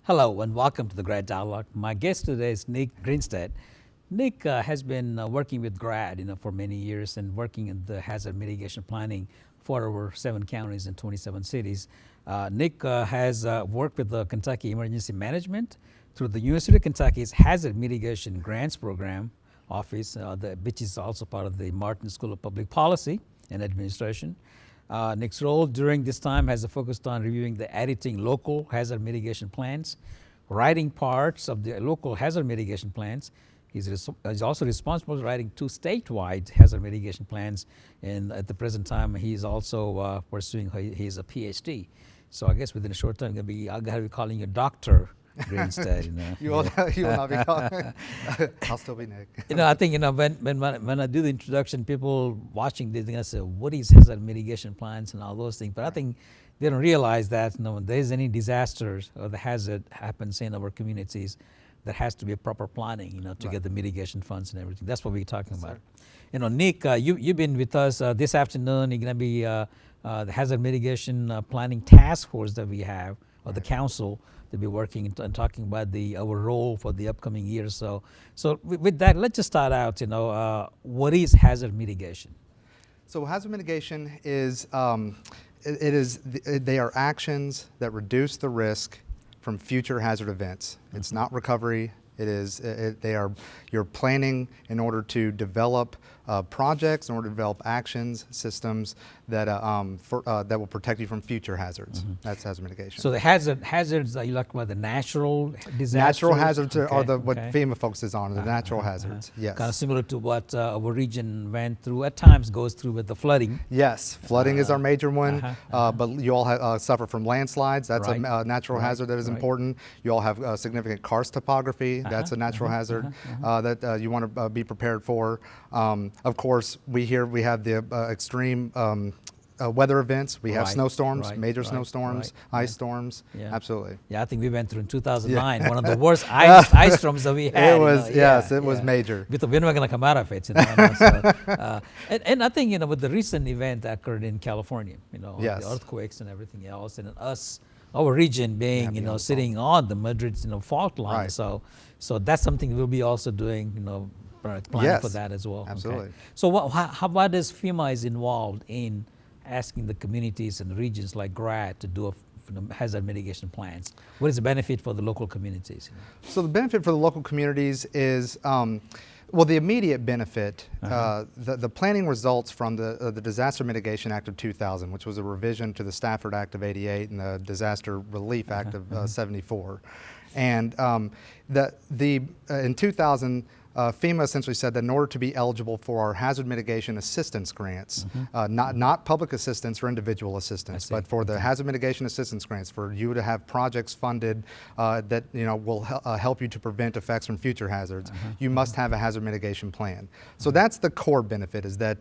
Hello and welcome to the GRADD Dialogue. My guest today is Nick Grinstead. Nick has been working with GRADD for many years and working in the hazard mitigation planning for over 7 counties and 27 cities. Nick has worked with the Kentucky Emergency Management through the University of Kentucky's Hazard Mitigation Grants Program Office, which is also part of the Martin School of Public Policy and Administration. Nick's role during this time has focused on reviewing the editing local hazard mitigation plans, writing parts of the local hazard mitigation plans. He's also responsible for writing 2 statewide hazard mitigation plans, and at the present time he's also pursuing his PhD. So I guess within a short time I'll be calling you Dr. Grinstead. You will not be calling. I'll still be Nick. I think when I do the introduction, people watching this, they're gonna say, "What is hazard mitigation plans?" and all those things. But I think they don't realize that when there is any disasters or the hazard happens in our communities, there has to be a proper planning, to get the mitigation funds and everything. That's what we're talking about. Nick, you've been with us this afternoon. You're gonna be the hazard mitigation planning task force that we have, or the council, to be working and talking about our role for the upcoming year. So with that, let's just start out. What is hazard mitigation? So hazard mitigation is they are actions that reduce the risk from future hazard events. It's not recovery. You're planning in order to develop projects, in order to develop actions, systems that that will protect you from future hazards. That's hazard mitigation. So the hazards you're talking about the natural disasters? Natural hazards are what FEMA focuses on, the natural hazards. Yes. Kind of similar to what our region went through, at times goes through with the flooding. Yes, flooding is our major one, but you all suffer from landslides. That's a natural hazard that is important. You all have significant karst topography. That's a natural hazard that you want to be prepared for. Of course, we have the extreme weather events. We have snowstorms, major snowstorms, ice storms. Yeah. Absolutely. Yeah, I think we went through in 2009, one of the worst ice storms that we had. It was, it was major. We're not going to come out of it. And I think, with the recent event that occurred in California, the earthquakes and everything else, and our region being, sitting on the Madrid, fault line. So that's something we'll be also doing, planning for that as well. Absolutely. Okay. So how does FEMA is involved in asking the communities and the regions like GRADD to do hazard mitigation plans? What is the benefit for the local communities? So the benefit for the local communities is, the immediate benefit, the planning results from the Disaster Mitigation Act of 2000, which was a revision to the Stafford Act of 88 and the Disaster Relief Act of 74. And in 2000, FEMA essentially said that in order to be eligible for our hazard mitigation assistance grants, not public assistance or individual assistance, but for the hazard mitigation assistance grants, for you to have projects funded that will help you to prevent effects from future hazards, you must have a hazard mitigation plan. So that's the core benefit, is that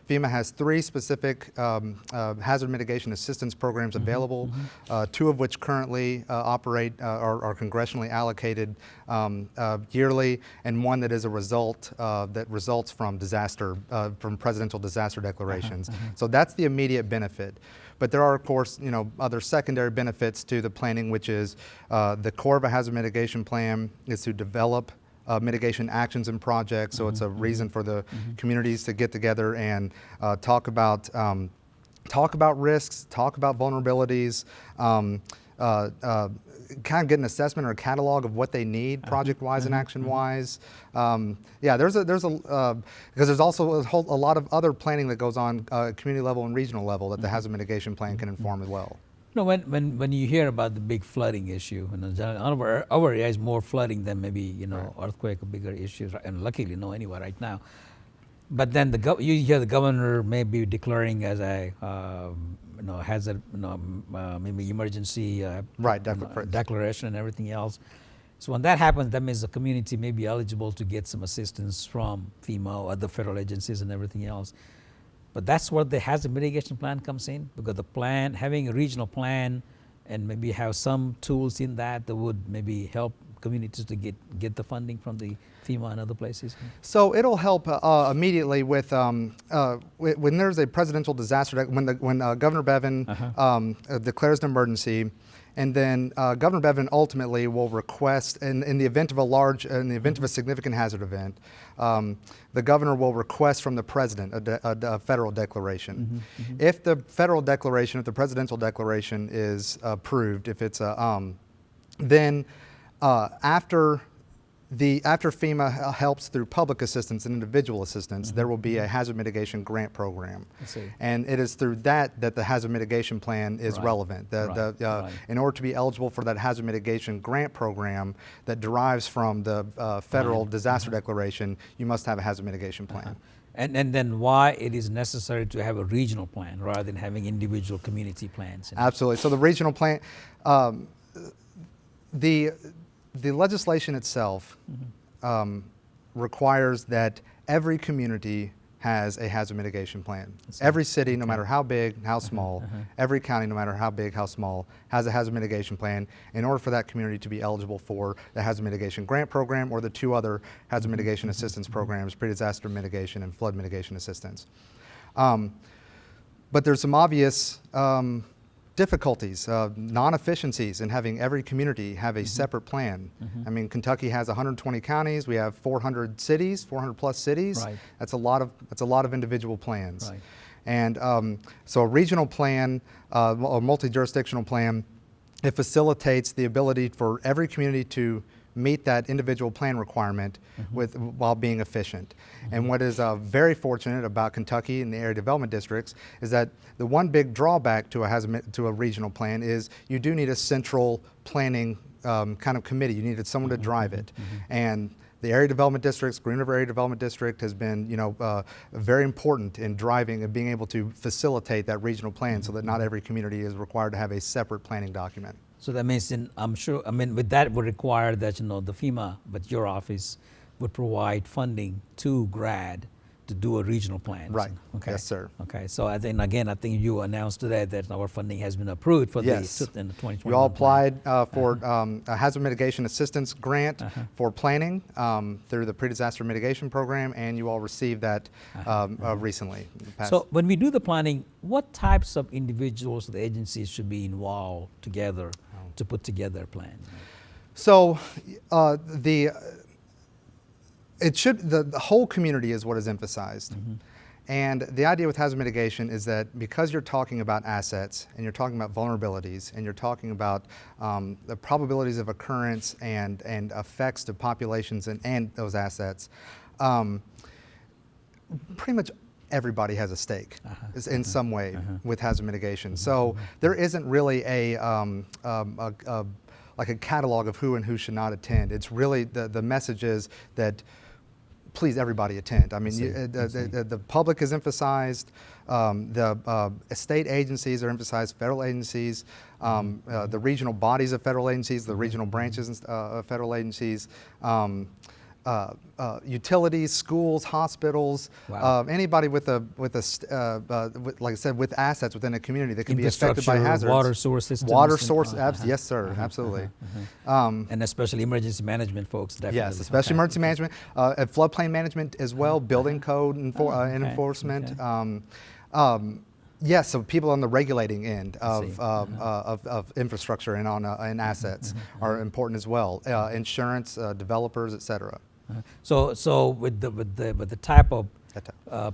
FEMA has 3 specific hazard mitigation assistance programs available, 2 of which currently operate are congressionally allocated yearly, and 1 that is a result that results from from presidential disaster declarations. So that's the immediate benefit. But there are, of course, other secondary benefits to the planning, which is the core of a hazard mitigation plan is to develop mitigation actions and projects. So it's a reason for the communities to get together and talk about risks, talk about vulnerabilities, kind of get an assessment or a catalog of what they need project-wise and action-wise. Because there's also a lot of other planning that goes on community level and regional level that the hazard mitigation plan can inform as well. When you hear about the big flooding issue, our area is more flooding than maybe earthquake or bigger issues, and luckily no anywhere right now. But then you hear the governor may be declaring as a hazard, maybe emergency declaration and everything else. So when that happens, that means the community may be eligible to get some assistance from FEMA or other federal agencies and everything else. But that's where the hazard mitigation plan comes in, because the plan, having a regional plan and maybe have some tools in that would maybe help communities to get the funding from the FEMA and other places? So it'll help immediately with when there's a presidential disaster, when Governor Bevin declares an emergency, And then Governor Bevin ultimately will request, in the event of a significant hazard event, the governor will request from the president a federal declaration. If the federal declaration, if the presidential declaration is approved, if it's then after FEMA helps through public assistance and individual assistance, there will be a hazard mitigation grant program. And it is through that the hazard mitigation plan is relevant. In order to be eligible for that hazard mitigation grant program that derives from the federal disaster declaration, you must have a hazard mitigation plan. And then why it is necessary to have a regional plan rather than having individual community plans? Absolutely. So the regional plan, the legislation itself requires that every community has a hazard mitigation plan. Every city, no matter how big, how small, every county, no matter how big, how small, has a hazard mitigation plan in order for that community to be eligible for the hazard mitigation grant program or the two other hazard mitigation assistance programs, pre-disaster mitigation and flood mitigation assistance. But there's some obvious difficulties, non-efficiencies in having every community have a separate plan. I mean, Kentucky has 120 counties. We have 400 cities, 400 plus cities. That's a lot of individual plans. And so a regional plan, a multi-jurisdictional plan, it facilitates the ability for every community to meet that individual plan requirement while being efficient. And what is very fortunate about Kentucky and the area development districts is that the one big drawback to a regional plan is you do need a central planning kind of committee. You needed someone to drive it. And the area development districts, Green River Area Development District has been, very important in driving and being able to facilitate that regional plan so that not every community is required to have a separate planning document. So that means, with that would require that, the FEMA, but your office would provide funding to GRADD to do a regional plan. Right. Okay. Yes, sir. Okay. So I think you announced today that our funding has been approved for in the 2021. You all applied for a hazard mitigation assistance grant for planning through the pre-disaster mitigation program, and you all received that recently. So when we do the planning, what types of individuals or the agencies should be involved together to put together a plan? So the whole community is what is emphasized. And the idea with hazard mitigation is that because you're talking about assets and you're talking about vulnerabilities and you're talking about the probabilities of occurrence and effects to populations and those assets, pretty much everybody has a stake in some way with hazard mitigation. So there isn't really like a catalog of who and who should not attend. It's really the message is that please everybody attend. I mean, the public is emphasized, the state agencies are emphasized, federal agencies, the regional bodies of federal agencies, the regional branches of federal agencies, utilities, schools, hospitals, anybody with like I said, with assets within a community that can be affected by hazards. Water source systems. Water source, yes, sir, absolutely. And especially emergency management folks, definitely. Yes, especially emergency management, floodplain management as well, building code and enforcement. Yes, so people on the regulating end of infrastructure and on assets are important as well. Insurance, developers, et cetera. So with the type of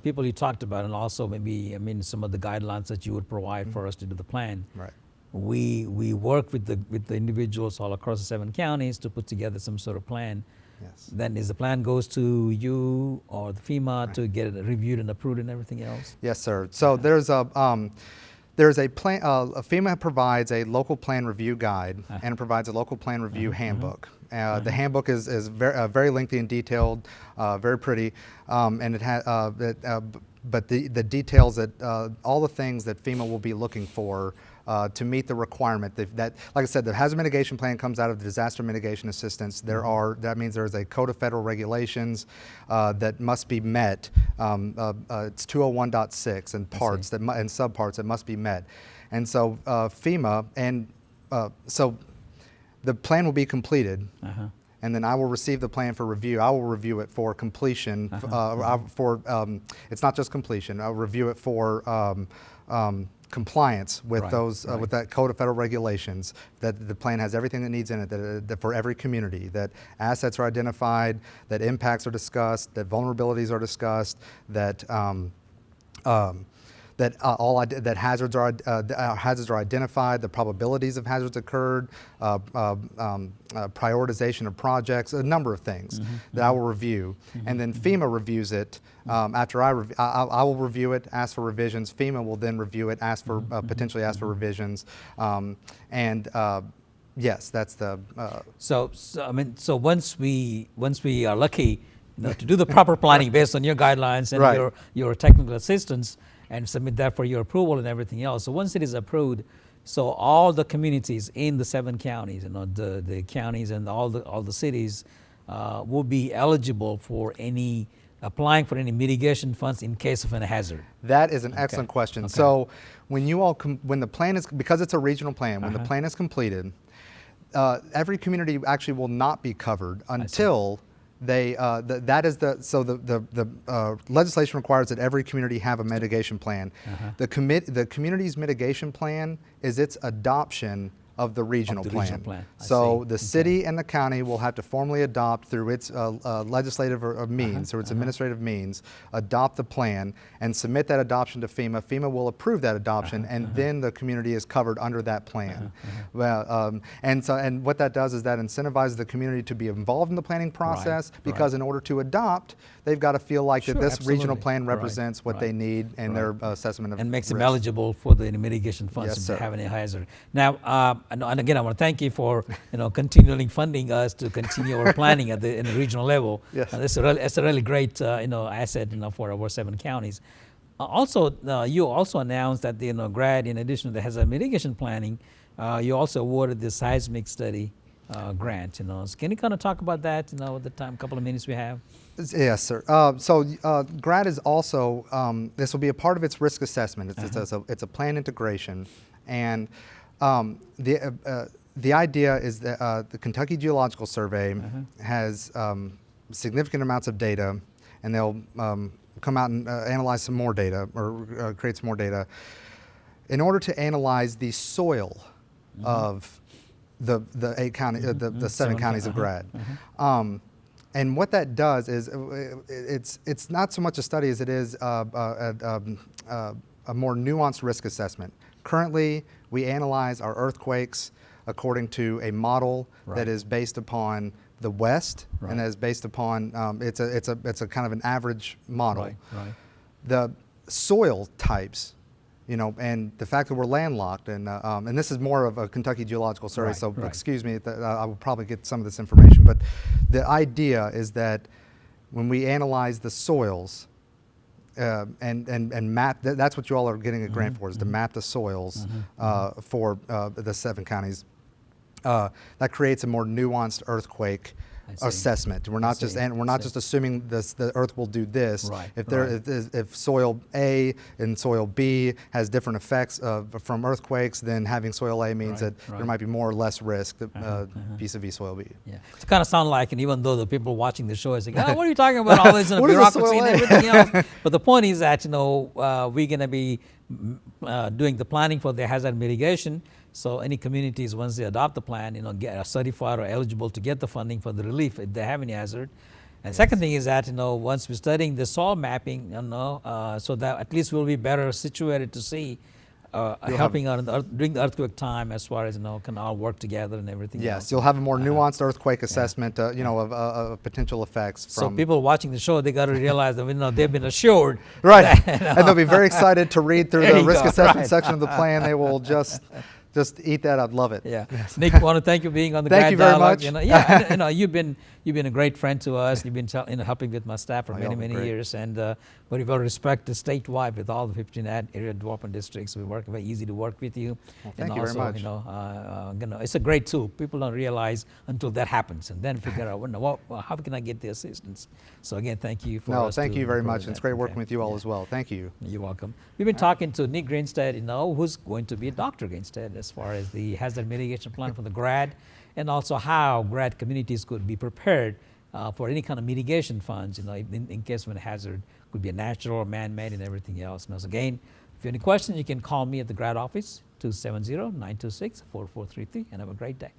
people you talked about, and also maybe some of the guidelines that you would provide for us to do the plan. Right. We work with the individuals all across the 7 counties to put together some sort of plan. Yes. Then the plan goes to you or the FEMA to get it reviewed and approved and everything else? Yes, sir. So there's a plan. FEMA provides a local plan review guide and provides a local plan review handbook. The handbook is very lengthy and detailed, very pretty, and it has. But the details that all the things that FEMA will be looking for to meet the requirement that, like I said, the hazard mitigation plan comes out of the disaster mitigation assistance. That means there's a code of federal regulations that must be met. It's 201.6 and parts and subparts that must be met. And so FEMA so the plan will be completed. And then I will receive the plan for review. I will review it for completion. It's not just completion. I'll review it for compliance with Right, those right. with that Code of Federal Regulations, that the plan has everything that needs in it, that for every community, that assets are identified, that impacts are discussed, that vulnerabilities are discussed, that that hazards are identified, the probabilities of hazards occurred, prioritization of projects, a number of things that I will review, and then FEMA reviews it. After I will review it, ask for revisions. FEMA will then review it, ask for potentially ask for revisions, yes, that's the. So I mean, so once we are lucky, to do the proper planning based on your guidelines and Right. your technical assistance, and submit that for your approval and everything else. So once it is approved, so all the communities in the 7 counties, the counties and all the cities will be eligible for applying for any mitigation funds in case of a hazard. That is an excellent question. Okay. So when when the plan is, because it's a regional plan, when the plan is completed, every community actually will not be covered until they, the legislation requires that every community have a mitigation plan. The community's mitigation plan is its adoption of the regional plan. So the city and the county will have to formally adopt through its legislative means, or its administrative means, adopt the plan and submit that adoption to FEMA. FEMA will approve that adoption, and then the community is covered under that plan. Well, and what that does is that incentivizes the community to be involved in the planning process, because in order to adopt, they've got to feel like that this regional plan represents what they need in their assessment of and makes risk. them eligible for the mitigation funds Yes, if they sir. have any hazard. Now, and again, I want to thank you for continually funding us to continue our planning in the regional level. Yes. It's a really great asset for our 7 counties. Also, you also announced that the GRADD, in addition to the hazard mitigation planning, you also awarded the seismic study grant. So can you kind of talk about that? With the couple of minutes we have. Yes, sir. So GRADD is also, this will be a part of its risk assessment. It's a plan integration, and the idea is that the Kentucky Geological Survey has significant amounts of data, and they'll come out and analyze some more data, or create some more data, in order to analyze the soil of the 8 county, the 7 counties of GRADD. And what that does is, it's not so much a study as it is a more nuanced risk assessment. Currently, we analyze our earthquakes according to a model that is based upon the West, and that is based upon it's a kind of an average model. The soil types, and the fact that we're landlocked, and this is more of a Kentucky Geological Survey, so excuse me, I will probably get some of this information, but the idea is that when we analyze the soils, and map, that's what you all are getting a grant for, is to map the soils for the 7 counties. That creates a more nuanced earthquake assessment. We're not just assuming the earth will do this. If soil A and soil B has different effects from earthquakes, then having soil A means that there might be more or less risk vis-a-vis soil B. Yeah, it kind of sounds like, and even though the people watching the show is like, what are you talking about? All this bureaucracy and everything else. But the point is that we're going to be doing the planning for the hazard mitigation. So any communities, once they adopt the plan, get certified or eligible to get the funding for the relief if they have any hazard. And second thing is that once we're studying the soil mapping, so that at least we'll be better situated to see helping out during the earthquake time, as far as can all work together and everything. Yes, you'll have a more nuanced earthquake assessment, of potential effects. So people watching the show, they got to realize that they've been assured. Right, and they'll be very excited to read through the risk assessment section of the plan. They will just eat that. I'd love it. Yeah. Nick, I want to thank you for being on the GRADD Dialogue. Thank you very much. You've been a great friend to us. You've been helping with my staff for many years, and very well respected statewide with all the 15 area development districts. We work very easy to work with you. Well, thank you very much. It's a great tool. People don't realize until that happens, and then figure out how can I get the assistance. So again, thank you for us. Thank you very much. It's great working with you all as well. Thank you. You're welcome. We've been talking to Nick Grinstead, who's going to be Dr. Grinstead as far as the hazard mitigation plan for the GRADD, and also how GRADD communities could be prepared for any kind of mitigation funds, in case of a hazard, could be a natural or man-made and everything else. So again, If you have any questions, you can call me at the GRADD office, 270-926-4433, and have a great day.